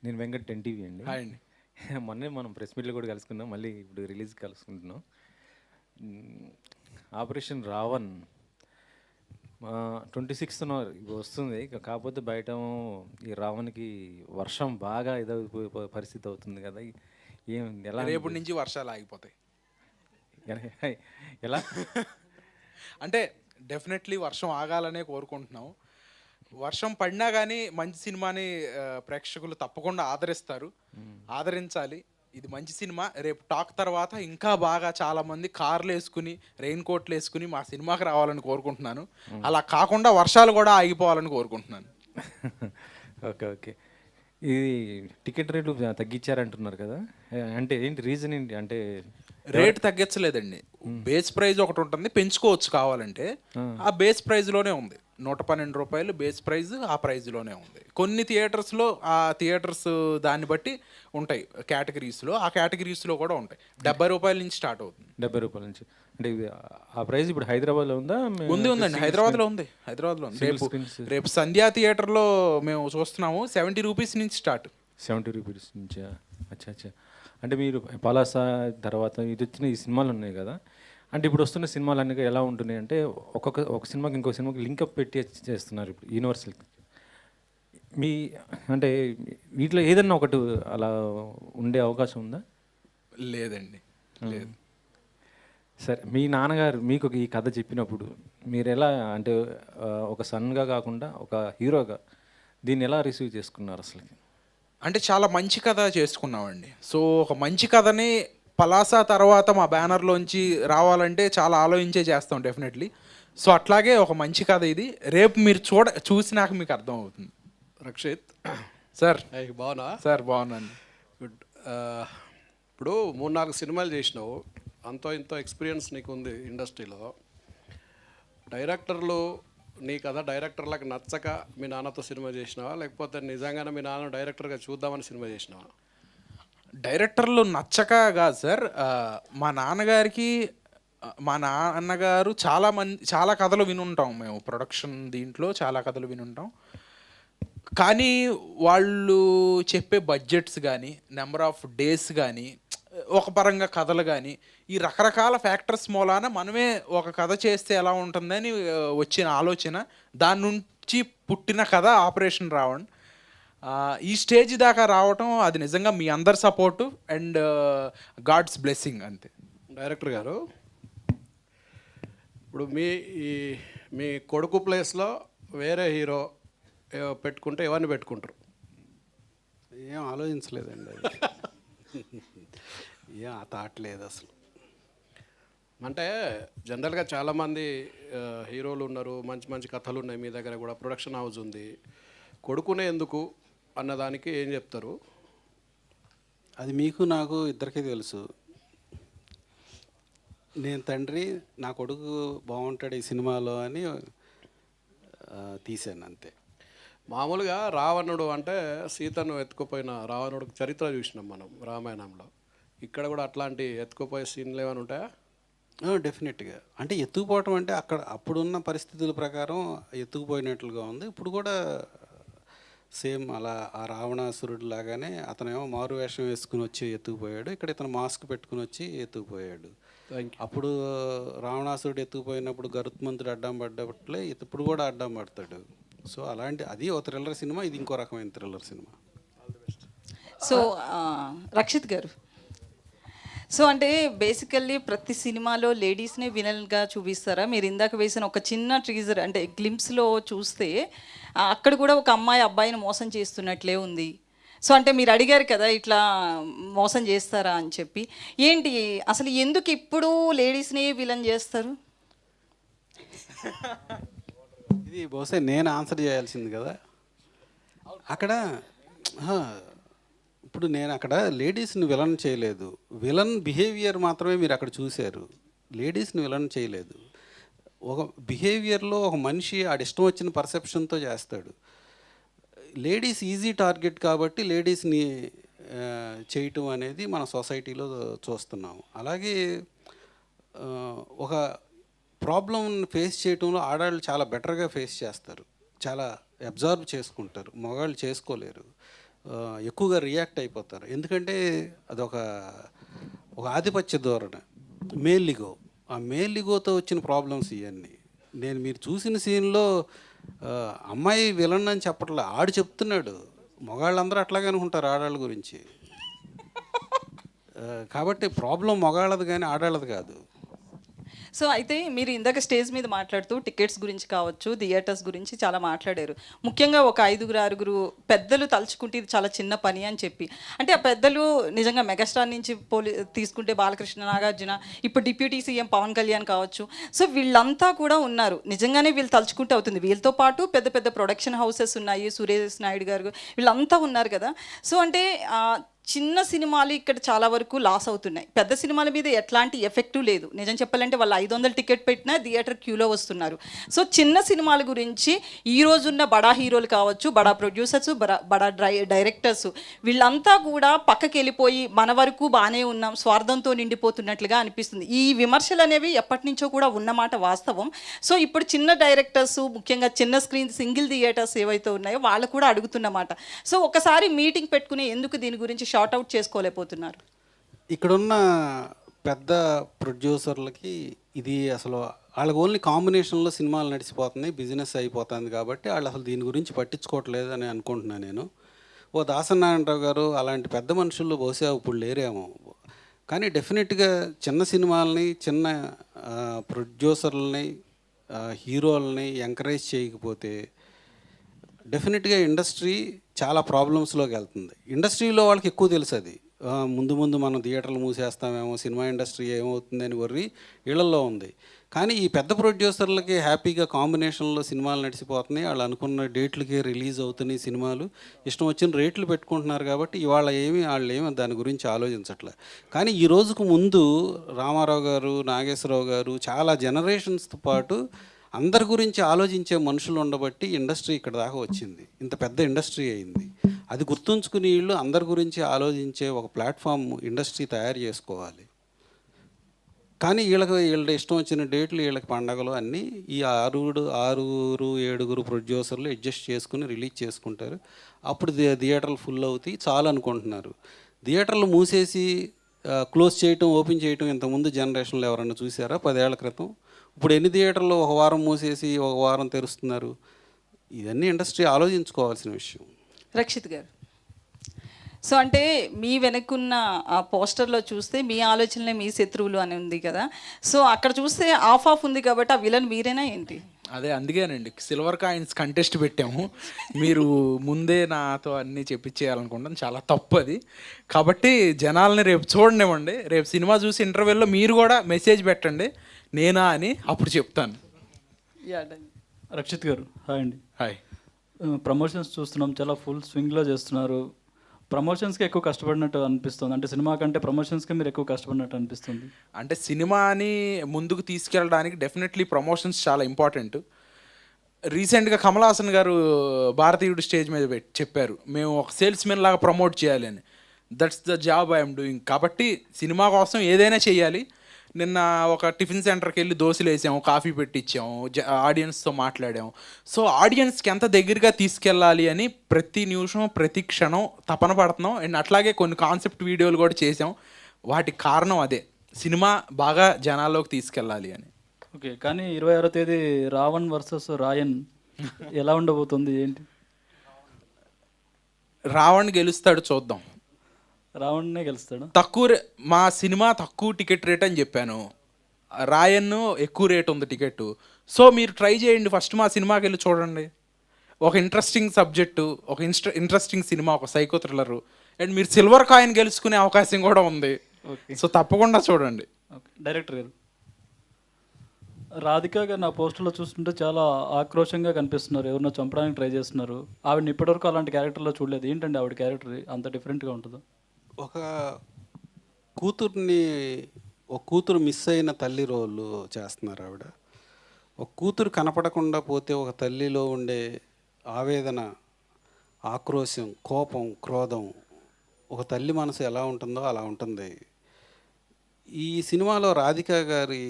నేను వెంకట్ 10 టీవీ అండి. హాయ్ అండి. మొన్నే మనం ప్రెస్ మీట్‌లో కూడా కలుసుకున్నాం. మళ్ళీ ఇప్పుడు రిలీజ్ కలుసుకుంటున్నాం. హ్మ్. ఆపరేషన్ రావణ్ 26న వస్తుంది. కాకపోతే బయటేమో ఈ రావణ్‌కి వర్షం బాగా ఇదైపోయే పరిస్థితి అవుతుంది కదా! ఏం ఎలా రేపటి నుంచి వర్షాలు ఆగిపోతాయి. ఎలా? అంటే డెఫినెట్లీ వర్షం ఆగాలనే కోరుకుంటున్నాం. వర్షం పడినా కానీ మంచి సినిమాని ప్రేక్షకులు తప్పకుండా ఆదరిస్తారు. ఆదరించాలి. ఇది మంచి సినిమా. రేపు టాక్ తర్వాత ఇంకా బాగా చాలామంది కార్లు వేసుకుని, రెయిన్ కోట్లు వేసుకుని మా సినిమాకి రావాలని కోరుకుంటున్నాను. అలా కాకుండా వర్షాలు కూడా ఆగిపోవాలని కోరుకుంటున్నాను. ఓకే. ఓకే. ఇది టికెట్ రేట్లు తగ్గించారంటున్నారు కదా! అంటే ఏంటి రీజన్ ఏంటి? అంటే రేట్ తగ్గించలేదండి. బేస్ ప్రైజ్ ఒకటి ఉంటుంది, పెంచుకోవచ్చు కావాలంటే. ఆ బేస్ ప్రైజ్లోనే ఉంది. ₹112 బేస్ ప్రైజ్, ఆ ప్రైజ్లోనే ఉంది. కొన్ని థియేటర్స్లో ఆ థియేటర్స్ దాన్ని బట్టి ఉంటాయి కేటగిరీస్లో. ఆ కేటగిరీస్లో కూడా ఉంటాయి. ₹70 నుంచి స్టార్ట్ అవుతుంది. ₹70 నుంచి. అంటే ఇది ఆ ప్రైస్ ఇప్పుడు హైదరాబాద్‌లో ఉందా? ఉందండి, హైదరాబాద్లో ఉంది. సింగిల్ రేపు స్క్రీన్స్ రేపు సంధ్యా థియేటర్లో మేము చూస్తున్నాము. ₹70 నుంచి స్టార్ట్. ₹70 నుంచా? అచ్చా! అచ్చా! అంటే మీరు 'పలాస' తర్వాత ఇదొచ్చిన ఈ సినిమాలు ఉన్నాయి కదా! అంటే ఇప్పుడు వస్తున్న సినిమాలన్నీ ఎలా ఉంటున్నాయి అంటే ఒక సినిమాకి ఇంకో సినిమాకి లింకప్ పెట్టి చేస్తున్నారు ఇప్పుడు యూనివర్సల్. మీ అంటే వీటిలో ఏదన్నా ఒకటి అలా ఉండే అవకాశం ఉందా? లేదండి, లేదు. సరే, మీ నాన్నగారు మీకు ఈ కథ చెప్పినప్పుడు మీరెలా అంటే ఒక సన్‌గా కాకుండా ఒక హీరోగా దీన్ని ఎలా రిసీవ్ చేసుకున్నారు అసలకి? అంటే చాలా మంచి కథ చేసుకున్నామండి. సో ఒక మంచి కథని పలాస తర్వాత మా బ్యానర్‌లోంచి రావాలంటే చాలా ఆలోచించే చేస్తాం డెఫినెట్‌లీ. సో అట్లాగే ఒక మంచి కథ ఇది. రేపు మీరు చూసినాక మీకు అర్థమవుతుంది. రక్షిత్, సార్. అయ్యి బాగున్నా? సార్ బాగున్నాను. గుడ్. ఇప్పుడు 3-4 సినిమాలు చేసినావు, అంతో ఇంతో ఎక్స్పీరియన్స్ నీకు ఉంది ఇండస్ట్రీలో. డైరెక్టర్లు నీ కథ డైరెక్టర్లకు నచ్చక మీ నాన్నతో సినిమా చేసినావా, లేకపోతే నిజంగానే మీ నాన్న డైరెక్టర్గా చూద్దామని సినిమా చేసినావా? డైరెక్టర్లు నచ్చక కాదు సార్. మా నాన్నగారికి మా నాన్నగారు చాలా కథలు వినుంటాం మేము. ప్రొడక్షన్ దీంట్లో చాలా కథలు వినుంటాం. కానీ వాళ్ళు చెప్పే బడ్జెట్స్ కానీ, నెంబర్ ఆఫ్ డేస్ కానీ, ఒక పరంగా కథలు కానీ, ఈ రకరకాల ఫ్యాక్టర్స్ మూలాన మనమే ఒక కథ చేస్తే ఎలా ఉంటుందని వచ్చిన ఆలోచన. దాని నుంచి పుట్టిన కథ ఆపరేషన్ రావణ్. ఈ స్టేజ్ దాకా రావటం అది నిజంగా మీ అందరి సపోర్టు అండ్ గాడ్స్ బ్లెస్సింగ్ అంతే. డైరెక్టర్ గారు, ఇప్పుడు మీ కొడుకు ప్లేస్లో వేరే హీరో పెట్టుకుంటే ఎవరిని పెట్టుకుంటారు? ఏం ఆలోచించలేదండి అది. ఏం ఆ థాట్ లేదు అసలు. అంటే జనరల్గా చాలామంది హీరోలు ఉన్నారు, మంచి మంచి కథలు ఉన్నాయి, మీ దగ్గర కూడా ప్రొడక్షన్ హౌస్ ఉంది. కొడుకునే ఎందుకు అన్నదానికి ఏం చెప్తారు? అది మీకు నాకు ఇద్దరికీ తెలుసు. నేను తండ్రి, నా కొడుకు బాగుంటాడు ఈ సినిమాలో అని తీశాను అంతే. మామూలుగా రావణుడు అంటే సీతను ఎత్తుకుపోయిన రావణుడికి చరిత్ర చూసినాం మనం రామాయణంలో. ఇక్కడ కూడా అట్లాంటి ఎత్తుకుపోయే సీన్లు ఏమైనా ఉంటాయా? డెఫినెట్గా. అంటే ఎత్తుకుపోవటం అంటే అప్పుడున్న పరిస్థితుల ప్రకారం ఎత్తుకుపోయినట్లుగా ఉంది. ఇప్పుడు కూడా సేమ్ అలా ఆ రావణాసురుడు లాగానే అతనేమో మారు వేషం వేసుకుని వచ్చి ఎత్తుకుపోయాడు. ఇక్కడ ఇతను మాస్క్ పెట్టుకుని వచ్చి ఎత్తుకుపోయాడు. అప్పుడు రావణాసురుడు ఎత్తుకుపోయినప్పుడు గరుత్మంతుడు అడ్డం పడ్డట్లే ఇప్పుడు కూడా అడ్డం పడతాడు. సో అలాంటి అది ఒక థ్రిల్లర్ సినిమా, ఇది ఇంకో రకమైన థ్రిల్లర్ సినిమా. సో రక్షిత్ గారు, సో అంటే బేసికల్లీ ప్రతి సినిమాలో లేడీస్నే విలన్గా చూపిస్తారా? మీరు ఇందాక వేసిన ఒక చిన్న ట్రీజర్ అంటే గ్లింప్స్లో చూస్తే అక్కడ కూడా ఒక అమ్మాయి అబ్బాయిని మోసం చేస్తున్నట్లే ఉంది. సో అంటే మీరు అడిగారు కదా ఇట్లా మోసం చేస్తారా అని చెప్పి. ఏంటి అసలు ఎందుకు ఇప్పుడు లేడీస్నే విలన్ చేస్తారు? ఇది బహుశా నేను ఆన్సర్ చేయాల్సింది కదా అక్కడ. ఇప్పుడు నేను అక్కడ లేడీస్ని విలన్ చేయలేదు. విలన్ బిహేవియర్ మాత్రమే మీరు అక్కడ చూశారు, లేడీస్ని విలన్ చేయలేదు. ఒక బిహేవియర్లో ఒక మనిషి ఆడిష్టం వచ్చిన పర్సెప్షన్తో చేస్తాడు. లేడీస్ ఈజీ టార్గెట్ కాబట్టి లేడీస్ని చేయటం అనేది మన సొసైటీలో చూస్తున్నాము. అలాగే ఒక ప్రాబ్లం ఫేస్ చేయటంలో ఆడవాళ్ళు చాలా బెటర్గా ఫేస్ చేస్తారు, చాలా అబ్జర్వ్ చేసుకుంటారు, మగవాళ్ళు చేసుకోలేరు. ఎక్కువగా రియాక్ట్ అయిపోతారు. ఎందుకంటే అదొక ఒక ఆధిపత్య ధోరణి, మేల్ ఈగో. ఆ మేల్ ఈగోతో వచ్చిన ప్రాబ్లమ్స్ ఇవన్నీ. మీరు చూసిన సీన్లో అమ్మాయి విలన్ అని చెప్పట్లే, ఆడు చెప్తున్నాడు. మగాళ్ళందరూ అట్లాగే అనుకుంటారు ఆడాళ్ళ గురించి. కాబట్టి ప్రాబ్లం మగాళ్ళది కానీ ఆడాళ్ళది కాదు. సో అయితే మీరు ఇందాక స్టేజ్ మీద మాట్లాడుతూ టికెట్స్ గురించి కావచ్చు, థియేటర్స్ గురించి చాలా మాట్లాడారు. ముఖ్యంగా ఒక 5-6 పెద్దలు తలుచుకుంటే ఇది చాలా చిన్న పని అని చెప్పి, అంటే ఆ పెద్దలు నిజంగా మెగాస్టార్ నుంచి తీసుకుంటే బాలకృష్ణ, నాగార్జున, ఇప్పుడు డిప్యూటీ సీఎం పవన్ కళ్యాణ్ కావచ్చు. సో వీళ్ళంతా కూడా ఉన్నారు. నిజంగానే వీళ్ళు తలుచుకుంటే అవుతుంది. వీళ్ళతో పాటు పెద్ద పెద్ద ప్రొడక్షన్ హౌసెస్ ఉన్నాయి, సురేష్ నాయుడు గారు వీళ్ళంతా ఉన్నారు కదా. సో అంటే చిన్న సినిమాలు ఇక్కడ చాలా వరకు లాస్ అవుతున్నాయి. పెద్ద సినిమాల మీద ఎట్లాంటి ఎఫెక్టు లేదు. నిజం చెప్పాలంటే వాళ్ళు 500 టికెట్ పెట్టినా థియేటర్ క్యూలో వస్తున్నారు. సో చిన్న సినిమాల గురించి ఈ రోజున్న బడా హీరోలు కావచ్చు, బడా ప్రొడ్యూసర్స్, బడా డైరెక్టర్స్ వీళ్ళంతా కూడా పక్కకి వెళ్ళిపోయి మన వరకు బాగానే ఉన్నాం, స్వార్థంతో నిండిపోతున్నట్లుగా అనిపిస్తుంది. ఈ విమర్శలు అనేవి ఎప్పటి నుంచో కూడా ఉన్నమాట వాస్తవం. సో ఇప్పుడు చిన్న డైరెక్టర్స్, ముఖ్యంగా చిన్న స్క్రీన్ సింగిల్ థియేటర్స్ ఏవైతే ఉన్నాయో వాళ్ళు కూడా అడుగుతున్నమాట. సో ఒకసారి మీటింగ్ పెట్టుకుని ఎందుకు దీని గురించి షార్ట్ అవుట్ చేసుకోలేకపోతున్నారు? ఇక్కడున్న పెద్ద ప్రొడ్యూసర్లకి ఇది అసలు వాళ్ళకి ఓన్లీ కాంబినేషన్లో సినిమాలు నడిచిపోతున్నాయి, బిజినెస్ అయిపోతుంది. కాబట్టి వాళ్ళు అసలు దీని గురించి పట్టించుకోవట్లేదు అని అనుకుంటున్నాను నేను. దాసనారాయణరావు గారు అలాంటి పెద్ద మనుషులు బహుశా ఇప్పుడు లేరేమో. కానీ డెఫినెట్గా చిన్న సినిమాలని, చిన్న ప్రొడ్యూసర్లని, హీరోలని ఎంకరేజ్ చేయకపోతే డెఫినెట్గా ఇండస్ట్రీ చాలా ప్రాబ్లమ్స్లోకి వెళ్తుంది. ఇండస్ట్రీలో వాళ్ళకి ఎక్కువ తెలుసు అది. ముందు ముందు మనం థియేటర్లు మూసేస్తామేమో, సినిమా ఇండస్ట్రీ ఏమవుతుందని వర్రి వీళ్ళల్లో ఉంది. కానీ ఈ పెద్ద ప్రొడ్యూసర్లకి హ్యాపీగా కాంబినేషన్లో సినిమాలు నడిచిపోతున్నాయి. వాళ్ళు అనుకున్న డేట్లకే రిలీజ్ అవుతున్నాయి సినిమాలు, ఇష్టం వచ్చిన రేట్లు పెట్టుకుంటున్నారు. కాబట్టి ఇవాళ వాళ్ళు ఏమి దాని గురించి ఆలోచించట్లే. కానీ ఈ రోజుకు ముందు రామారావు గారు, నాగేశ్వరరావు గారు చాలా జనరేషన్స్తో పాటు అందరి గురించి ఆలోచించే మనుషులు ఉండబట్టి ఇండస్ట్రీ ఇక్కడ దాకా వచ్చింది, ఇంత పెద్ద ఇండస్ట్రీ అయింది. అది గుర్తుంచుకుని వీళ్ళు అందరి గురించి ఆలోచించే ఒక ప్లాట్ఫామ్ ఇండస్ట్రీ తయారు చేసుకోవాలి. కానీ వీళ్ళ ఇష్టం వచ్చిన డేట్లు, వీళ్ళకి పండగలు అన్నీ ఈ 6-7 ప్రొడ్యూసర్లు అడ్జస్ట్ చేసుకుని రిలీజ్ చేసుకుంటారు. అప్పుడు థియేటర్లు ఫుల్ అవుతాయి చాలు అనుకుంటున్నారు. థియేటర్లు మూసేసి క్లోజ్ చేయటం, ఓపెన్ చేయటం ఇంతకుముందు జనరేషన్లో ఎవరన్నా చూసారా 10 ఏళ్ల క్రితం? ఇప్పుడు ఎన్ని థియేటర్లు ఒక వారం మూసేసి ఒక వారం తెరుస్తున్నారు? ఇవన్నీ ఇండస్ట్రీ ఆలోచించుకోవాల్సిన విషయం. రక్షిత్ గారు, సో అంటే మీ వెనక్కున్న ఆ పోస్టర్లో చూస్తే మీ ఆలోచనలే మీ శత్రువులు అని ఉంది కదా. సో అక్కడ చూస్తే ఆఫ్ ఉంది కాబట్టి ఆ విలన్ మీరేనా ఏంటి? అదే అందుకేనండి సిల్వర్ కాయిన్స్ కంటెస్ట్ పెట్టాము. మీరు ముందే నాతో అన్నీ చెప్పించేయాలనుకుంటాను, చాలా తప్పు అది. కాబట్టి జనాల్ని రేపు చూడనివ్వండి. రేపు సినిమా చూసి ఇంటర్వెల్లో మీరు కూడా మెసేజ్ పెట్టండి నేనా అని, అప్పుడు చెప్తాను. రక్షిత్ గారు హాయ్ అండి. హాయ్. ప్రమోషన్స్ చూస్తున్నాం, చాలా ఫుల్ స్వింగ్లో చేస్తున్నారు. ప్రమోషన్స్కి ఎక్కువ కష్టపడినట్టు అనిపిస్తుంది. అంటే సినిమా కంటే ప్రమోషన్స్కి మీరు ఎక్కువ కష్టపడినట్టు అనిపిస్తుంది. అంటే సినిమాని ముందుకు తీసుకెళ్ళడానికి డెఫినెట్లీ ప్రమోషన్స్ చాలా ఇంపార్టెంట్. రీసెంట్గా కమల్ హాసన్ గారు భారతీయుడు స్టేజ్ మీద చెప్పారు, మేము ఒక సేల్స్మెన్ లాగా ప్రమోట్ చేయాలి అని. That's the job I'm doing. కాబట్టి సినిమా కోసం ఏదైనా చేయాలి. నిన్న ఒక టిఫిన్ సెంటర్కి వెళ్ళి దోశలు వేసాము, కాఫీ పెట్టించాము, ఆడియన్స్తో మాట్లాడాము. సో ఆడియన్స్కి ఎంత దగ్గరగా తీసుకెళ్ళాలి అని ప్రతి నిమిషం, ప్రతి క్షణం తపన పడుతున్నాం. అండ్ అట్లాగే కొన్ని కాన్సెప్ట్ వీడియోలు కూడా చేసాం. వాటికి కారణం అదే, సినిమా బాగా జనాల్లోకి తీసుకెళ్ళాలి అని. ఓకే, కానీ 26వ తేదీ రావణ్ వర్సెస్ రాయన్ ఎలా ఉండబోతుంది ఏంటి? రావణ్ గెలుస్తాడు, చూద్దాం. రావణ్నే గెలుస్తాడు. మా సినిమా తక్కువ టికెట్ రేట్ అని చెప్పాను, రాయన్ ఎక్కువ రేట్ ఉంది టికెట్. సో మీరు ట్రై చేయండి, ఫస్ట్ మా సినిమాకి వెళ్ళి చూడండి. ఒక ఇంట్రెస్టింగ్ సబ్జెక్టు, ఒక ఇంట్రెస్టింగ్ సినిమా, ఒక సైకో థ్రిల్లర్. అండ్ మీరు సిల్వర్ కాయిన్ గెలుచుకునే అవకాశం కూడా ఉంది. సో తప్పకుండా చూడండి. ఓకే, డైరెక్టర్ గారు, రాధిక గారు నా పోస్టర్లో చూస్తుంటే చాలా ఆక్రోషంగా కనిపిస్తున్నారు, ఎవరినో చంపడానికి ట్రై చేస్తున్నారు. ఆవిడని ఇప్పటివరకు అలాంటి క్యారెక్టర్లో చూడలేదు. ఏంటండి ఆవిడ క్యారెక్టర్ అంత డిఫరెంట్గా ఉంటుందో? ఒక కూతురు మిస్ అయిన తల్లి రోలు చేస్తున్నారు ఆవిడ. ఒక కూతురు కనపడకుండా పోతే ఒక తల్లిలో ఉండే ఆవేదన, ఆక్రోశం, కోపం, క్రోధం, ఒక తల్లి మనసు ఎలా ఉంటుందో అలా ఉంటుంది. ఈ సినిమాలో రాధిక గారి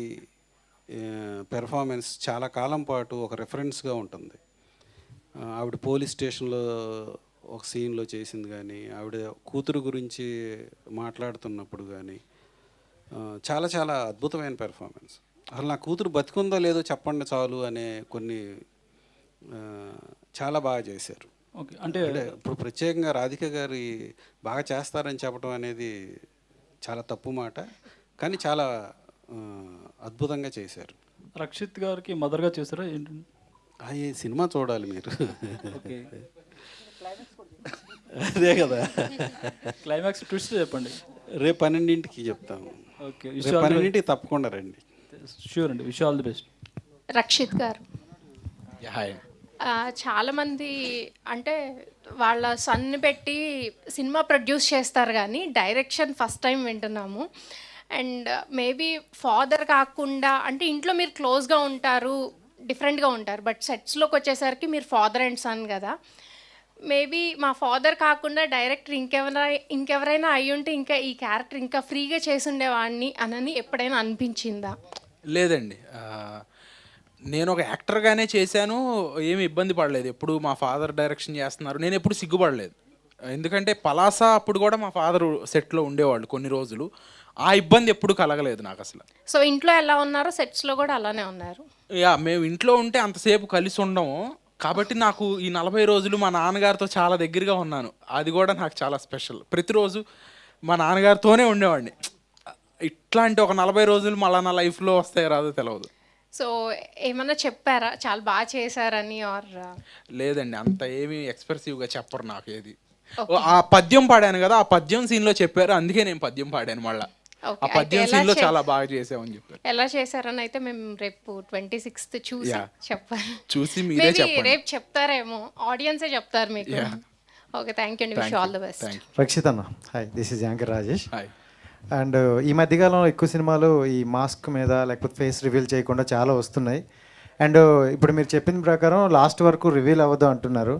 పెర్ఫార్మెన్స్ చాలా కాలం పాటు ఒక రెఫరెన్స్గా ఉంటుంది. ఆవిడ పోలీస్ స్టేషన్లో ఒక సీన్లో చేసింది కానీ, ఆవిడ కూతురు గురించి మాట్లాడుతున్నప్పుడు కానీ చాలా చాలా అద్భుతమైన పెర్ఫార్మెన్స్. అసలు నా కూతురు బతికుందో లేదో చెప్పండి చాలు అనే కొన్ని చాలా బాగా చేశారు. ఓకే, అంటే అంటే ఇప్పుడు ప్రత్యేకంగా రాధిక గారి బాగా చేస్తారని చెప్పడం అనేది చాలా తప్పు మాట, కానీ చాలా అద్భుతంగా చేశారు. రక్షిత్ గారికి మదర్గా చేస్తారా ఏంటండి? ఈ సినిమా చూడాలి మీరు. ఓకే, అదే కదా, క్లైమాక్స్ ట్విస్ట్ చెప్పండి. రేపు 12ంటికి చెప్తాము. ఓకే, రేపు 12ంటికి తప్పకుండా రండి. షూర్ అండి, wish all the best. Rakshit గారు, హాయ్. చాలామంది అంటే వాళ్ళ సన్ని పెట్టి సినిమా ప్రొడ్యూస్ చేస్తారు కానీ డైరెక్షన్ ఫస్ట్ టైం వింటున్నాము. అండ్ మేబీ ఫాదర్ కాకుండా అంటే ఇంట్లో మీరు క్లోజ్గా ఉంటారు, డిఫరెంట్గా ఉంటారు, బట్ సెట్స్లోకి వచ్చేసరికి మీరు ఫాదర్ అండ్ సన్ కదా. మేబీ మా ఫాదర్ కాకుండా డైరెక్టర్ ఇంకెవరైనా అయ్యి ఉంటే ఇంకా ఈ క్యారెక్టర్ ఇంకా ఫ్రీగా చేసి ఉండేవాడిని అని ఎప్పుడైనా అనిపించిందా? లేదండి, నేను ఒక యాక్టర్గానే చేశాను, ఏమి ఇబ్బంది పడలేదు. ఎప్పుడు మా ఫాదర్ డైరెక్షన్ చేస్తున్నారు, నేను ఎప్పుడు సిగ్గుపడలేదు. ఎందుకంటే పలాస అప్పుడు కూడా మా ఫాదర్ సెట్లో ఉండేవాళ్ళు కొన్ని రోజులు, ఆ ఇబ్బంది ఎప్పుడు కలగలేదు నాకు అసలు. సో ఇంట్లో ఎలా ఉన్నారో సెట్స్లో కూడా అలానే ఉన్నారు. మేము ఇంట్లో ఉంటే అంతసేపు కలిసి ఉండము కాబట్టి నాకు ఈ 40 రోజులు మా నాన్నగారితో చాలా దగ్గరగా ఉన్నాను. అది కూడా నాకు చాలా స్పెషల్. ప్రతిరోజు మా నాన్నగారితోనే ఉండేవాడిని. ఇట్లాంటి ఒక 40 రోజులు మళ్ళీ నా లైఫ్లో వస్తాయో రాదో తెలియదు. సో ఏమన్నా చెప్పారా చాలా బాగా చేశారని? ఆర్ లేదండి, అంత ఏమీ ఎక్స్ప్రెసివ్గా చెప్పరు నాకు ఏది. ఆ పద్యం పాడాను కదా, ఆ పద్యం సీన్లో చెప్పారు, అందుకే నేను పద్యం పాడాను. మళ్ళీ ఆ పద్యం సీన్లో చాలా బాగా చేసామని చెప్పారు. ఎలా చేశారని అయితే మేము రేపు 26th చూసి చెప్పాలి. చూసి మీరే చెప్పండి. రేపు చెప్తారేమో, ఆడియన్సే చెప్తారు మీకు. ఓకే, థ్యాంక్ యూ అండి, wish all the best. Rakshit అన్న, hi, this is anchor Rajesh. Hi. And ఈ మధ్యకాలంలో ఎక్కువ సినిమాలు ఈ మాస్క్ మీద లేకపోతే ఫేస్ రివీల్ చేయకుండా చాలా వస్తున్నాయి. అండ్ ఇప్పుడు మీరు చెప్పిన ప్రకారం లాస్ట్ వరకు రివీల్ అవ్వదు అంటున్నారు.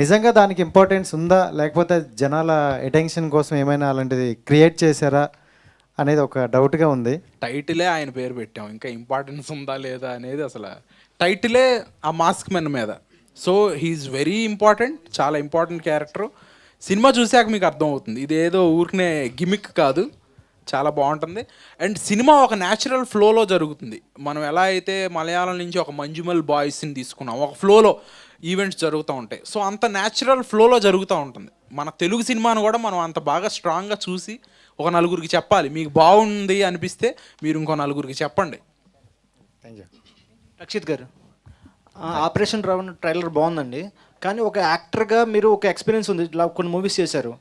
నిజంగా దానికి ఇంపార్టెన్స్ ఉందా, లేకపోతే జనాల అటెన్షన్ కోసం ఏమైనా అలాంటిది క్రియేట్ చేశారా అనేది ఒక డౌట్గా ఉంది. టైటిలే ఆయన పేరు పెట్టాం, ఇంకా ఇంపార్టెన్స్ ఉందా లేదా అనేది అసలు టైటిలే ఆ మాస్క్ మెన్ మీద. సో హీఈస్ వెరీ ఇంపార్టెంట్, చాలా ఇంపార్టెంట్ క్యారెక్టర్. సినిమా చూశాక మీకు అర్థం అవుతుంది, ఇదేదో ఊరికనే గిమిక్ కాదు, చాలా బాగుంటుంది. అండ్ సినిమా ఒక న్యాచురల్ ఫ్లోలో జరుగుతుంది. మనం ఎలా అయితే మలయాళం నుంచి ఒక మంజుమల్ బాయ్స్ని తీసుకున్నాం, ఒక ఫ్లోలో ఈవెంట్స్ జరుగుతూ ఉంటాయి. సో అంత న్యాచురల్ ఫ్లోలో జరుగుతూ ఉంటుంది. మన తెలుగు సినిమాను కూడా మనం అంత బాగా స్ట్రాంగ్గా చూసి ఒక నలుగురికి చెప్పాలి. మీకు బాగుంది అనిపిస్తే మీరు ఇంకో నలుగురికి చెప్పండి. Thank you. రక్షిత్ గారు, ఆపరేషన్ రావణ్ ట్రైలర్ బాగుందండి, కానీ ఒక యాక్టర్గా మీరు ఒక ఎక్స్పీరియన్స్ ఉంది, ఇలా కొన్ని మూవీస్ చేశారు.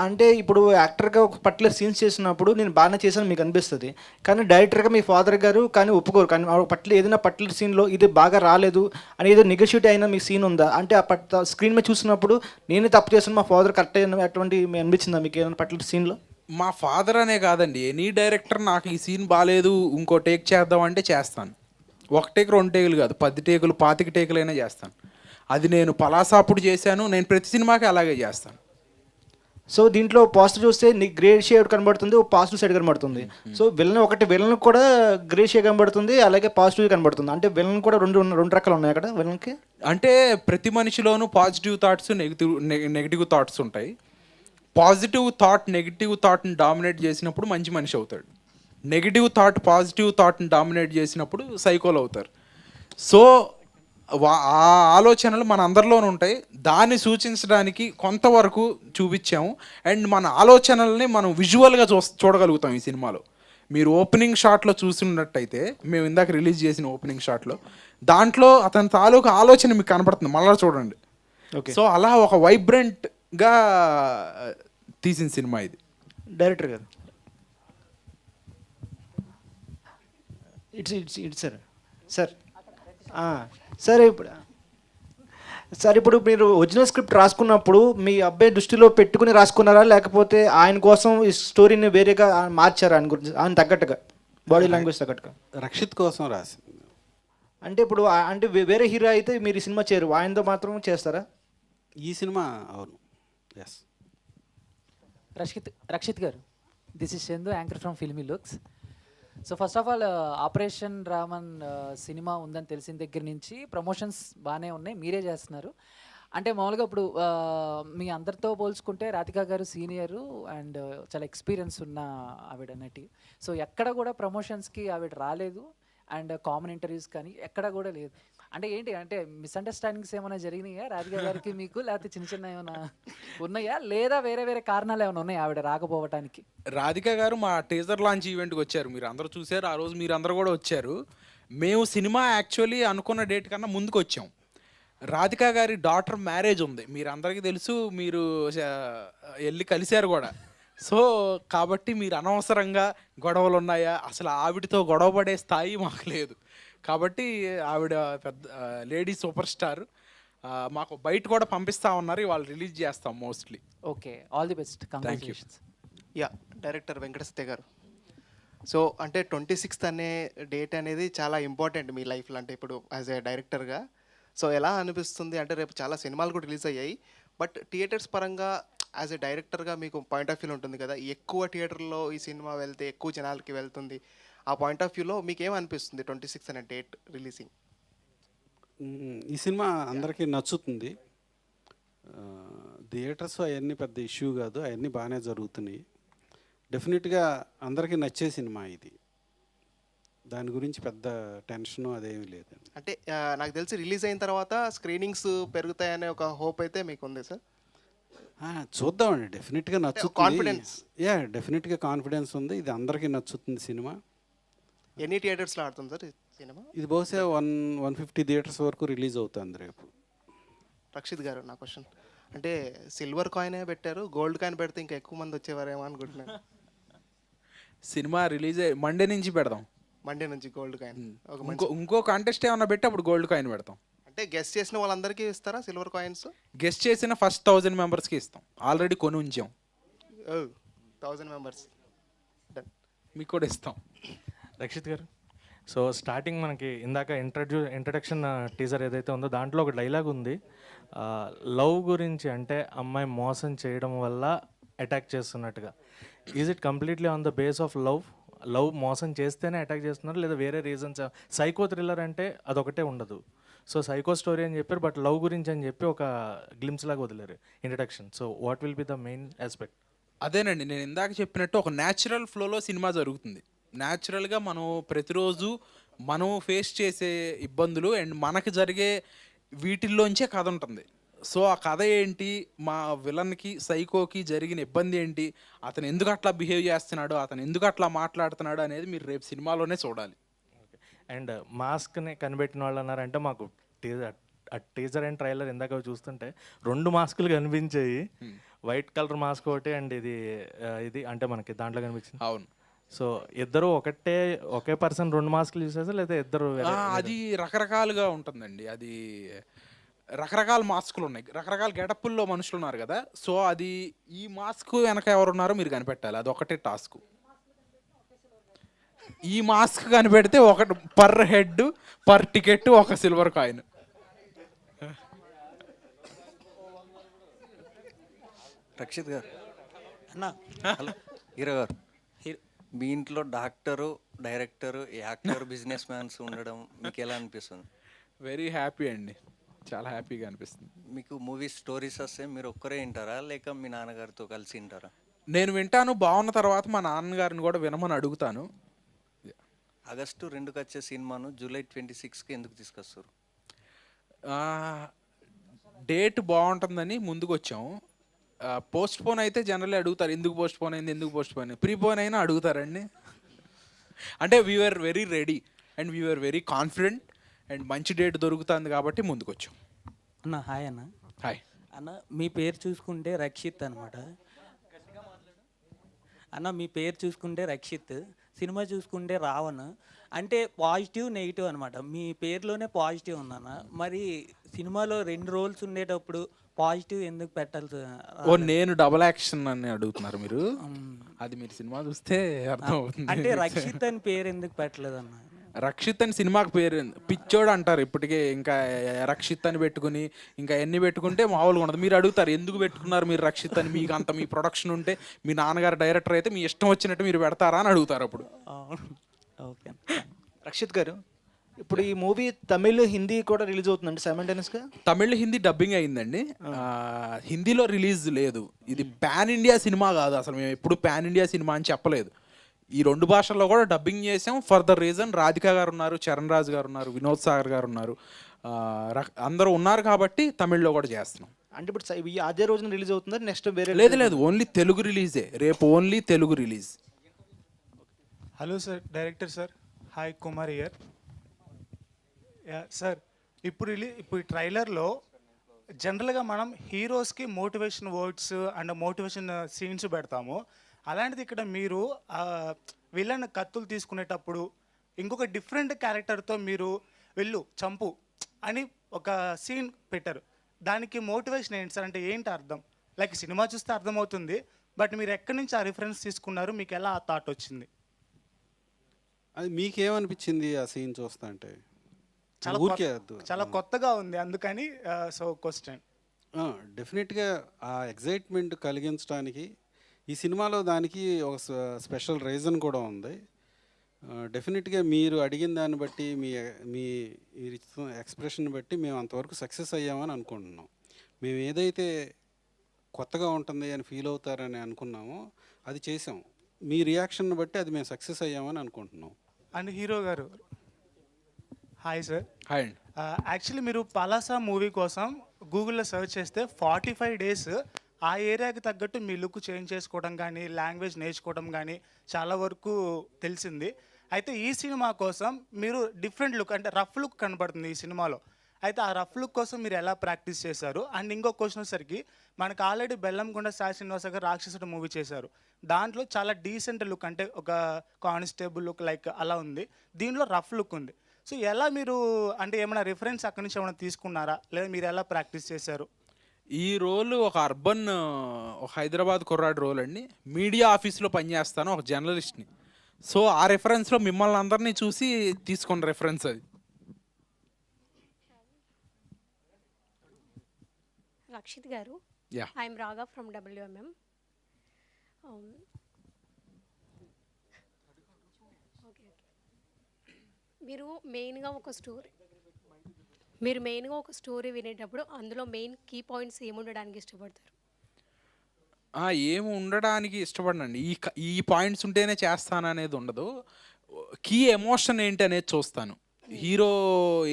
అంటే ఇప్పుడు యాక్టర్గా ఒక పర్టికులర్ సీన్స్ చేసినప్పుడు నేను బాగానే చేశాను మీకు అనిపిస్తుంది, కానీ డైరెక్టర్గా మీ ఫాదర్ గారు కానీ ఒప్పుకోరు. కానీ ఏదైనా పర్టికులర్ సీన్లో ఇది బాగా రాలేదు అని ఏదో నెగోషియేట్ అయినా మీ సీన్ ఉందా? అంటే ఆ స్క్రీన్ మీద చూసినప్పుడు నేనే తప్పు చేశాను, మా ఫాదర్ కరెక్ట్ అయిన అటువంటి అనిపించిందా మీకు ఏదైనా పర్టికులర్ సీన్లో? మా ఫాదర్ అనే కాదండి, ఎనీ డైరెక్టర్ నాకు ఈ సీన్ బాగాలేదు ఇంకో టేక్ చేద్దాం అంటే చేస్తాను. 1 టేక్ 2 టేకులు కాదు, 10 టేకులు 25 టేకులైనా చేస్తాను. అది నేను పలాసా అప్పుడు చేశాను, నేను ప్రతి సినిమాకి అలాగే చేస్తాను. సో దీంట్లో పాజిటివ్ చూస్తే నీకు గ్రే షేడ్ కనబడుతుంది, పాజిటివ్ సైడ్ కనబడుతుంది. సో విలన్ కూడా గ్రే షేడ్ కనబడుతుంది, అలాగే పాజిటివ్ కనబడుతుంది. అంటే విలన్ కూడా రెండు రకాలు ఉన్నాయి అక్కడ విలన్కి. అంటే ప్రతి మనిషిలోనూ పాజిటివ్ థాట్స్ నెగిటివ్ థాట్స్ ఉంటాయి. పాజిటివ్ థాట్ నెగిటివ్ థాట్ని డామినేట్ చేసినప్పుడు మంచి మనిషి అవుతాడు. నెగిటివ్ థాట్ పాజిటివ్ థాట్ని డామినేట్ చేసినప్పుడు సైకోలు అవుతారు. సో ఆ ఆలోచనలు మన అందరిలోనూ ఉంటాయి, దాన్ని సూచించడానికి కొంతవరకు చూపించాము. అండ్ మన ఆలోచనల్ని మనం విజువల్గా చూడగలుగుతాం ఈ సినిమాలో. మీరు ఓపెనింగ్ షాట్లో చూసినట్టయితే, మేము ఇందాక రిలీజ్ చేసిన ఓపెనింగ్ షాట్లో, దాంట్లో అతని తాలూకు ఆలోచన మీకు కనపడుతుంది, మళ్ళీ చూడండి. సో అలా ఒక వైబ్రెంట్గా తీసిన సినిమా ఇది. డైరెక్టర్ గారు, ఇట్స్ సార్ ఇప్పుడు మీరు ఒరిజినల్ స్క్రిప్ట్ రాసుకున్నప్పుడు మీ అబ్బాయి దృష్టిలో పెట్టుకుని రాసుకున్నారా, లేకపోతే ఆయన కోసం ఈ స్టోరీని వేరేగా మార్చారా? ఆయన గురించి ఆయన తగ్గట్టుగా, బాడీ లాంగ్వేజ్ తగ్గట్టుగా? రక్షిత్ కోసం రాసింది. అంటే ఇప్పుడు అంటే వేరే హీరో అయితే మీరు ఈ సినిమా చేయరు, ఆయనతో మాత్రం చేస్తారా? ఈ సినిమా అవును, ఎస్. రక్షిత్ గారు, this is Chandu, anchor from Filmy Looks. So first of all operation Raman cinema ఉందని తెలిసిన దగ్గర నుంచి ప్రమోషన్స్ బాగానే ఉన్నాయి, మీరే చేస్తున్నారు. అంటే మామూలుగా ఇప్పుడు మీ అందరితో పోల్చుకుంటే రాధికా గారు సీనియరు అండ్ చాలా ఎక్స్పీరియన్స్ ఉన్న ఆవిడ నటి. సో ఎక్కడ కూడా ప్రమోషన్స్కి ఆవిడ రాలేదు అండ్ కామన్ ఇంటర్వ్యూస్ కానీ ఎక్కడ కూడా లేదు. అంటే ఏంటి అంటే మిస్అండర్స్టాండింగ్స్ ఏమైనా జరిగినాయా రాధికా గారికి మీకు, లేకపోతే చిన్న చిన్న ఏమైనా ఉన్నాయా, లేదా వేరే వేరే కారణాలు ఏమైనా ఉన్నాయా ఆవిడ రాకపోవటానికి? రాధిక గారు మా టీజర్ లాంచ్ ఈవెంట్కి వచ్చారు, మీరు అందరూ చూశారు, ఆ రోజు మీరు అందరూ కూడా వచ్చారు. మేము సినిమా యాక్చువల్లీ అనుకున్న డేట్ కన్నా ముందుకు వచ్చాం. రాధిక గారి డాటర్ మ్యారేజ్ ఉంది, మీరు అందరికీ తెలుసు, మీరు వెళ్ళి కలిశారు కూడా. సో కాబట్టి మీరు అనవసరంగా గొడవలు ఉన్నాయా, అసలు ఆవిడతో గొడవ పడే స్థాయి మాకు లేదు. కాబట్టి ఆవిడ పెద్ద లేడీ సూపర్ స్టార్. మాకు బయట కూడా పంపిస్తా ఉన్నారు, వాళ్ళు రిలీజ్ చేస్తాం mostly. Okay, all the best, congratulations. Yeah, director Venkateswara గారు. సో అంటే 26th అనే డేట్ అనేది చాలా ఇంపార్టెంట్ మీ లైఫ్లో, అంటే ఇప్పుడు యాజ్ ఏ డైరెక్టర్గా. సో ఎలా అనిపిస్తుంది అంటే రేపు చాలా సినిమాలు కూడా రిలీజ్ అయ్యాయి, బట్ థియేటర్స్ పరంగా యాజ్ ఏ డైరెక్టర్గా మీకు పాయింట్ ఆఫ్ వ్యూలో ఉంటుంది కదా, ఎక్కువ థియేటర్లో ఈ సినిమా వెళ్తే ఎక్కువ జనాలకి వెళ్తుంది, ఆ పాయింట్ ఆఫ్ వ్యూలో మీకు ఏమనిపిస్తుంది 26 అనే డేట్ రిలీజింగ్? ఈ సినిమా అందరికీ నచ్చుతుంది. థియేటర్స్ అవన్నీ పెద్ద ఇష్యూ కాదు, అవన్నీ బాగానే జరుగుతున్నాయి. డెఫినెట్గా అందరికీ నచ్చే సినిమా ఇది, దాని గురించి పెద్ద టెన్షన్ అదేమీ లేదండి. అంటే నాకు తెలిసి రిలీజ్ అయిన తర్వాత స్క్రీనింగ్స్ పెరుగుతాయనే ఒక హోప్ అయితే మీకు ఉంది సార్? చూద్దామండి, డెఫినెట్గా నచ్చుతుంది. కాన్ఫిడెన్స్? యా, డెఫినెట్గా కాన్ఫిడెన్స్ ఉంది, ఇది అందరికీ నచ్చుతుంది సినిమా. ఎన్ని థియేటర్స్లో ఆడుతుంది సార్ ఈ సినిమా? ఇది బహుశా 150 థియేటర్స్ వరకు రిలీజ్ అవుతుంది రేపు. రక్షిత్ గారు, నా క్వశ్చన్ అంటే సిల్వర్ కాయినే పెట్టారు, గోల్డ్ కాయిన్ పెడితే ఇంకా ఎక్కువ మంది వచ్చేవారేమో అనుకుంటున్నాను. సినిమా రిలీజ్ అయ్యి మండే నుంచి పెడదాం, మండే నుంచి గోల్డ్ కాయిన్. ఇంకో కాంటెస్ట్ ఏమన్నా పెట్టి అప్పుడు గోల్డ్ కాయిన్ పెడతాం. అంటే గెస్ట్ చేసిన వాళ్ళందరికీ ఇస్తారా సిల్వర్ కాయిన్స్? గెస్ట్ చేసిన ఫస్ట్ 1000 మెంబర్స్కి ఇస్తాం, ఆల్రెడీ కొని ఉంచాం. 1000 మెంబర్స్ డన్, మీకు కూడా ఇస్తాం. రక్షిత్ గారు, సో స్టార్టింగ్ మనకి ఇందాక ఇంట్రడక్షన్ టీజర్ ఏదైతే ఉందో దాంట్లో ఒక డైలాగ్ ఉంది, లవ్ గురించి, అంటే అమ్మాయి మోసం చేయడం వల్ల అటాక్ చేస్తున్నట్టుగా. Is it completely on the base of love మోసం చేస్తేనే అటాక్ చేస్తున్నారు, లేదా వేరే రీజన్స్? సైకో థ్రిల్లర్ అంటే అదొకటే ఉండదు. సో సైకో స్టోరీ అని చెప్పారు, బట్ లవ్ గురించి అని చెప్పి ఒక గ్లిమ్స్ లాగా వదిలేరు introduction. So what will be the main aspect? అదేనండి, నేను ఇందాక చెప్పినట్టు ఒక న్యాచురల్ ఫ్లోలో సినిమా జరుగుతుంది. న్యాచురల్గా మనం ప్రతిరోజు మనం ఫేస్ చేసే ఇబ్బందులు అండ్ మనకు జరిగే వీటిల్లోంచే కథ ఉంటుంది. సో ఆ కథ ఏంటి, మా విలన్కి సైకోకి జరిగిన ఇబ్బంది ఏంటి, అతను ఎందుకు అట్లా బిహేవ్ చేస్తున్నాడు, అతను ఎందుకు అట్లా మాట్లాడుతున్నాడు అనేది మీరు రేపు సినిమాలోనే చూడాలి. అండ్ మాస్క్ని కనిపెట్టిన వాళ్ళు అన్నారంటే మాకు టీజర్ అండ్ ట్రైలర్ ఇందాక చూస్తుంటే 2 మాస్కులు కనిపించాయి, వైట్ కలర్ మాస్క్ ఒకటి అండ్ ఇది అంటే మనకి దాంట్లో కనిపించింది. అవును. సో ఇద్దరు ఒకే పర్సన్ 2 మాస్కులు చూసేసా, లేదా ఇద్దరు? అది రకరకాలుగా ఉంటుందండి, అది రకరకాల మాస్కులు ఉన్నాయి, రకరకాల గెటప్పుల్లో మనుషులు ఉన్నారు కదా. సో అది ఈ మాస్క్ వెనక ఎవరున్నారో మీరు కనిపెట్టాలి, అది ఒకటే టాస్క్. ఈ మాస్క్ కనిపెడితే ఒకటి పర్ హెడ్ పర్ టికెట్ ఒక సిల్వర్ కాయిన్. రక్షిత్ గారు అన్న, హీరో గారు, మీ ఇంట్లో doctor, director, actor, business mans ఉండడం మీకు ఎలా అనిపిస్తుంది? వెరీ హ్యాపీ అండి, చాలా హ్యాపీగా అనిపిస్తుంది. మీకు మూవీ స్టోరీస్ వస్తే మీరు ఒక్కరే వింటారా, లేక మీ నాన్నగారితో కలిసి వింటారా? నేను వింటాను, బాగున్న తర్వాత మా నాన్నగారిని కూడా వినమని అడుగుతాను. ఆగస్టు 2కి వచ్చే సినిమాను జూలై 26కి ఎందుకు తీసుకొస్తారు? డేట్ బాగుంటుందని ముందుకు వచ్చాము. పోస్ట్ పోన్ అయితే జనరల్లీ అడుగుతారు, ఎందుకు పోస్ట్ పోన్ అయింది, ఎందుకు పోస్ట్ పోన్ అయింది. ప్రీ పోన్ అయినా అడుగుతారండి. అంటే we are very ready and we are very confident and మంచి డేట్ దొరుకుతుంది కాబట్టి ముందుకు వచ్చాం. అన్న హాయ్ అన్న. హాయ్ అన్న, మీ పేరు చూసుకుంటే రక్షిత్ అనమాట అన్న. మీ పేరు చూసుకుంటే రక్షిత్, సినిమా చూసుకుంటే రావణ్. అంటే పాజిటివ్ నెగిటివ్ అనమాట, మీ పేరులోనే పాజిటివ్ ఉందన్న. మరి సినిమాలో 2 రోల్స్ ఉండేటప్పుడు పాజిటివ్ ఎందుకు పెట్టాల్సి? నేను డబుల్ యాక్షన్ అని అడుగుతున్నారు మీరు, అది మీరు సినిమా చూస్తే అర్థం అవుతుంది. అంటే రక్షిత్ అని పేరు ఎందుకు పెట్టలేదన్న? రక్షిత్ అని సినిమాకి పేరు పిచ్చోడు అంటారు ఇప్పటికే, ఇంకా రక్షిత్ అని పెట్టుకుని ఇంకా ఎన్ని పెట్టుకుంటే మామూలుగా ఉండదు. మీరు అడుగుతారు ఎందుకు పెట్టుకున్నారు మీరు రక్షిత్ అని, మీకు అంత మీ ప్రొడక్షన్ ఉంటే, మీ నాన్నగారు డైరెక్టర్ అయితే మీ ఇష్టం వచ్చినట్టు మీరు పెడతారా అని అడుగుతారు అప్పుడు. ఓకే. రక్షిత్ గారు, ఇప్పుడు ఈ మూవీ తమిళ్, హిందీ కూడా రిలీజ్ అవుతుందండి సైమల్టేనియస్గా? తమిళ్, హిందీ డబ్బింగ్ అయిందండి. హిందీలో రిలీజ్ లేదు. ఇది పాన్ ఇండియా సినిమా కాదు, అసలు మేము ఎప్పుడు పాన్ ఇండియా సినిమా అని చెప్పలేదు. ఈ 2 భాషల్లో కూడా డబ్బింగ్ చేసాం. ఫర్ ద రీజన్ రాధిక గారు ఉన్నారు, చరణ్ రాజ్ గారు ఉన్నారు, వినోద్ సాగర్ గారు ఉన్నారు, అందరూ ఉన్నారు కాబట్టి తమిళ్లో కూడా చేస్తున్నాం. అంటే ఇప్పుడు అదే రోజున రిలీజ్ అవుతుందా, నెక్స్ట్ వేరే? లేదు, ఓన్లీ తెలుగు రిలీజే. రేపు only Telugu release. Hello sir, director sir. Hi, Kumar ఇయర్. సార్, ఇప్పుడు ఈ ట్రైలర్లో జనరల్గా మనం హీరోస్కి motivation words and motivation scenes పెడతాము. అలాంటిది ఇక్కడ మీరు విలన్ కత్తులు తీసుకునేటప్పుడు ఇంకొక డిఫరెంట్ క్యారెక్టర్తో మీరు వెళ్ళు చంపు అని ఒక సీన్ పెట్టారు. దానికి మోటివేషన్ ఏంటి సార్? అంటే ఏంటి అర్థం? లైక్ సినిమా చూస్తే అర్థమవుతుంది, బట్ మీరు ఎక్కడి నుంచి ఆ రిఫరెన్స్ తీసుకున్నారు? మీకు ఎలా ఆ థాట్ వచ్చింది? అది మీకేమనిపించింది ఆ సీన్ చూస్తా అంటే? చాలా కొత్తగా ఉంది, అందుకని సో క్వశ్చన్. డెఫినెట్గా ఆ ఎగ్జైట్మెంట్ కలిగించడానికి ఈ సినిమాలో దానికి ఒక స్పెషల్ రీజన్ కూడా ఉంది. డెఫినెట్గా మీరు అడిగిన దాన్ని బట్టి మీరు ఎక్స్ప్రెషన్ బట్టి మేము అంతవరకు సక్సెస్ అయ్యామని అనుకుంటున్నాం. మేము ఏదైతే కొత్తగా ఉంటుంది అని ఫీల్ అవుతారని అనుకున్నామో అది చేసాం. మీ రియాక్షన్ బట్టి అది మేము సక్సెస్ అయ్యామని అనుకుంటున్నాం. అండ్ హీరో గారు, హాయ్ సార్. హాయ్ అండి. యాక్చువల్లీ మీరు పలాసా మూవీ కోసం గూగుల్లో సెర్చ్ చేస్తే 45 days ఆ ఏరియాకి తగ్గట్టు మీ లుక్ చేంజ్ చేసుకోవడం కానీ, లాంగ్వేజ్ నేర్చుకోవడం కానీ చాలా వరకు తెలిసింది. అయితే ఈ సినిమా కోసం మీరు డిఫరెంట్ లుక్, అంటే రఫ్ లుక్ కనబడుతుంది ఈ సినిమాలో. అయితే ఆ రఫ్ లుక్ కోసం మీరు ఎలా ప్రాక్టీస్ చేశారు? అండ్ ఇంకో క్వశ్చన్ వచ్చేసరికి మనకు ఆల్రెడీ బెల్లంకొండ సాయి శ్రీనివాస గారు రాక్షసుడు మూవీ చేశారు. దాంట్లో చాలా డీసెంట్ లుక్, అంటే ఒక కానిస్టేబుల్ లుక్ లైక్ అలా ఉంది. దీంట్లో రఫ్ లుక్ ఉంది. సో ఎలా మీరు, అంటే ఏమైనా రిఫరెన్స్ అక్కడి నుంచి ఏమైనా తీసుకున్నారా, లేదా మీరు ఎలా ప్రాక్టీస్ చేశారు? ఈ రోల్ ఒక అర్బన్, ఒక హైదరాబాద్ కుర్రాడు రోల్ అండి. మీడియా ఆఫీస్లో పనిచేస్తాను, ఒక జర్నలిస్ట్ని. సో ఆ రెఫరెన్స్లో మిమ్మల్ని అందరినీ చూసి తీసుకున్న రెఫరెన్స్ అది. రక్షిత్ గారు, ఐఎమ్ రాగా ఫ్రమ్ WMM. మీరు మెయిన్గా ఒక స్టోరీ వినేటప్పుడు అందులో మెయిన్ కీ పాయింట్స్ ఏముండడానికి ఇష్టపడతారు? ఏమి ఉండడానికి ఇష్టపడనండి. ఈ పాయింట్స్ ఉంటేనే చేస్తాను అనేది ఉండదు. కీ ఎమోషన్ ఏంటి అనేది చూస్తాను. హీరో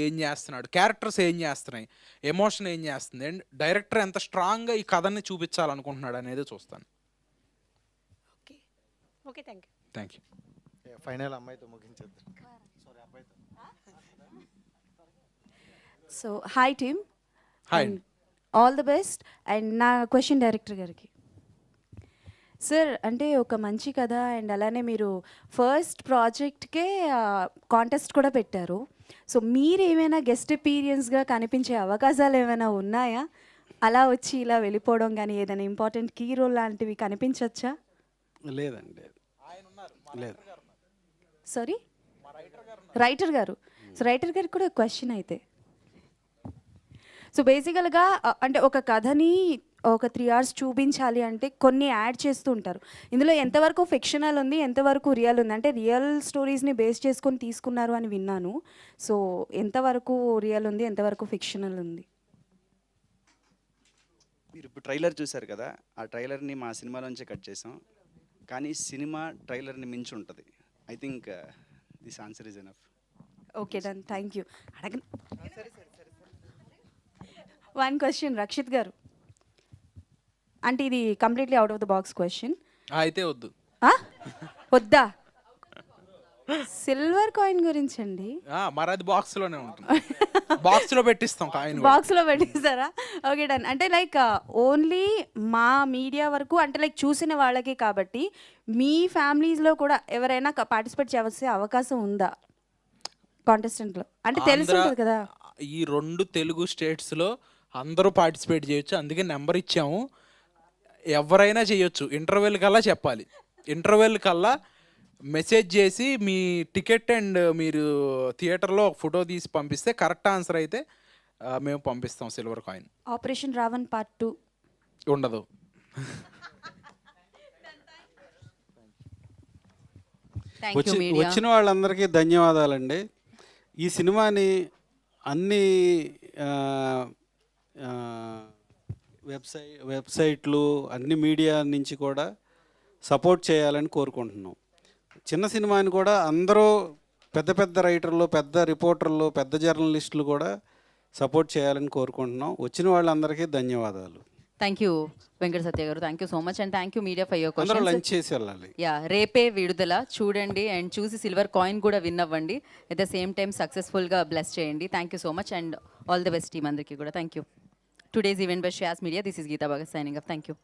ఏం చేస్తున్నాడు, క్యారెక్టర్స్ ఏం చేస్తున్నాయి, ఎమోషన్ ఏం చేస్తుంది, అండ్ డైరెక్టర్ ఎంత స్ట్రాంగ్గా ఈ కథని చూపించాలనుకుంటున్నాడు అనేది చూస్తాను. Okay, thank you. Thank you. Final అమ్మాయితో ముగించేద్దాం. So hi team, hi, all the best. And నా క్వశ్చన్ డైరెక్టర్ గారికి. సార్, అంటే ఒక మంచి కథ అండ్ అలానే మీరు ఫస్ట్ ప్రాజెక్ట్కే కాంటెస్ట్ కూడా పెట్టారు. సో మీరు ఏమైనా గెస్ట్ అపీరియన్స్గా కనిపించే అవకాశాలు ఏమైనా ఉన్నాయా? అలా వచ్చి ఇలా వెళ్ళిపోవడం కానీ, ఏదైనా ఇంపార్టెంట్ కీ రోల్ లాంటివి కనిపించవచ్చా? లేదండి, లేదు. సారీ, రైటర్ గారు. సో రైటర్ గారికి కూడా క్వశ్చన్ అయితే, సో బేసికల్గా అంటే ఒక కథని ఒక 3 hours చూపించాలి అంటే కొన్ని యాడ్ చేస్తూ ఉంటారు. ఇందులో ఎంతవరకు ఫిక్షనల్ ఉంది, ఎంతవరకు రియల్ ఉంది? అంటే రియల్ స్టోరీస్ని బేస్ చేసుకొని తీసుకున్నారు అని విన్నాను. సో ఎంతవరకు రియల్ ఉంది, ఎంతవరకు ఫిక్షనల్ ఉంది? మీరు ఇప్పుడు ట్రైలర్ చూశారు కదా, ఆ ట్రైలర్ని మా సినిమాలోంచే కట్ చేసాం. కానీ సినిమా ట్రైలర్ని మించి ఉంటుంది. I think this answer is enough. Okay done, thank you. One question Rakshit గారు, అంటే ఇది completely out of the box question. అయితే వద్దు. వద్దా? సిల్వర్ కాయిన్ గురించి అండి. మరి అది బాక్స్లోనే ఉంటుంది. బాక్స్లో పెట్టిస్తాం కాయిన్. బాక్స్లో పెట్టిస్తారా? Okay done. అంటే లైక్ ఓన్లీ మా మీడియా వరకు, అంటే లైక్ చూసిన వాళ్ళకి కాబట్టి మీ ఫ్యామిలీస్లో కూడా ఎవరైనా పార్టిసిపేట్ చేసే అవకాశం ఉందా కాంటెస్టెంట్లో? అంటే తెలుసుంటుంది కదా. ఈ 2 తెలుగు స్టేట్స్లో అందరూ పార్టిసిపేట్ చేయొచ్చు, అందుకే నెంబర్ ఇచ్చాము. ఎవరైనా చేయొచ్చు. ఇంటర్వెల్ కల్లా చెప్పాలి. ఇంటర్వెల్ కల్లా మెసేజ్ చేసి మీ టికెట్ అండ్ మీరు థియేటర్లో ఒక ఫోటో తీసి పంపిస్తే కరెక్ట్ ఆన్సర్ అయితే మేము పంపిస్తాం silver coin. Operation Ravan part 2 ఉండదు. వచ్చిన వాళ్ళందరికీ ధన్యవాదాలండి. ఈ సినిమాని అన్ని వెబ్సైట్లు అన్ని మీడియా నుంచి కూడా సపోర్ట్ చేయాలని కోరుకుంటున్నాం. చిన్న సినిమాని కూడా అందరూ పెద్ద పెద్ద రైటర్లు, పెద్ద రిపోర్టర్లు, పెద్ద జర్నలిస్టులు కూడా సపోర్ట్ చేయాలని కోరుకుంటున్నాం. వచ్చిన వాళ్ళందరికీ ధన్యవాదాలు. థ్యాంక్ యూ వెంకట సత్య గారు, thank you so much and thank you media for your అందరూ లంచ్ క్వశ్చన్స్. చేసి వెళ్ళాలి. యా, రేపే విడుదల, చూడండి అండ్ చూసి సిల్వర్ కాయిన్ కూడా విన్ అవ్వండి. అట్ ద సేమ్ టైం సక్సెస్ఫుల్గా బ్లెస్ చేయండి. Thank you so much and all the best team అందరికీ కూడా. Thank you. Today's event by శ్యాస్ media. This is Geetha Bhagat signing up. Thank you.